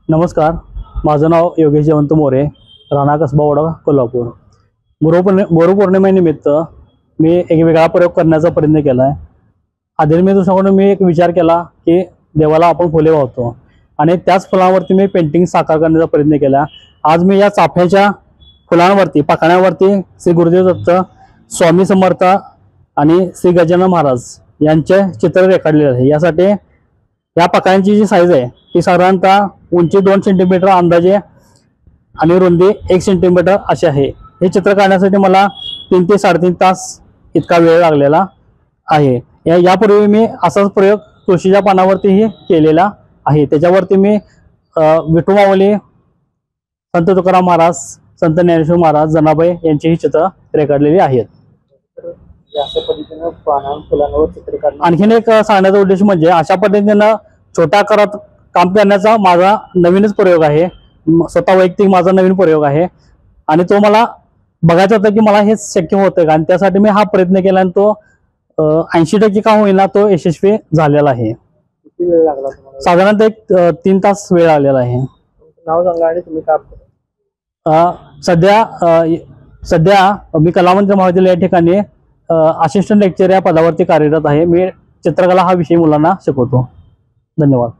नमस्कार, माझं नाव योगेश जयवंत मोरे, राणा कसबा वडा, कोल्हापूर। गुरुपौर्णिमेनिमित्त मी एक वेगळा प्रयोग करण्याचा प्रयत्न केला आहे। आधी मी दुसऱ्याकडून मी एक विचार केला की देवाला आपण फुले वाहतो आणि त्याच फुलांवरती मी पेंटिंग साकार करण्याचा प्रयत्न केला। आज मी या चाफ्याच्या फुलांवरती, पाकळ्यांवरती श्री गुरुदेव दत्त, स्वामी समर्थ आणि श्री गजानन महाराज यांचे चित्र रेखाटलेले आहे। यासाठी या पाकळ्यांची जी साईज आहे ती साधारणतः उंची 2 सेंटीमीटर अंदाजे आणि रुंदी 1 सेंटीमीटर अशी आहे। हे चित्र काढण्यासाठी मला 3 ते 3.5 तास इतका वेळ लागलेला आहे। यापूर्वी मी असाच प्रयोग तुळशीच्या पानावरतीही केलेला आहे। त्याच्यावरती मी विठू माऊली, संत तुकाराम महाराज, संत ज्ञानेश्वर महाराज, जनाबाई यांची ही चित्र रेखाटलेली आहेत। आणखीन एक सांगण्याचा उद्देश म्हणजे अशा पद्धतीने छोट्या आकारात काम करण्याचा माझा नवीनच प्रयोग आहे। स्वतः वैयक्तिक माझा नवीन प्रयोग आहे आणि तो मला बघायचा होता की मला हे शक्य होतं का, आणि त्यासाठी मी हा प्रयत्न केला आणि तो 80% का होईना तो यशस्वी झालेला आहे। किती वेळ लागला तुम्हाला? साधारणतः एक 3 तास वेळ लागलेला आहे। नाव सांगा आणि तुम्ही काय सध्या मी कलामंदिर महाविद्यालय या ठिकाणी असिस्टंट लेक्चर या पदावरती कार्यरत आहे। मी चित्रकला हा विषय मुलांना शिकवतो। धन्यवाद।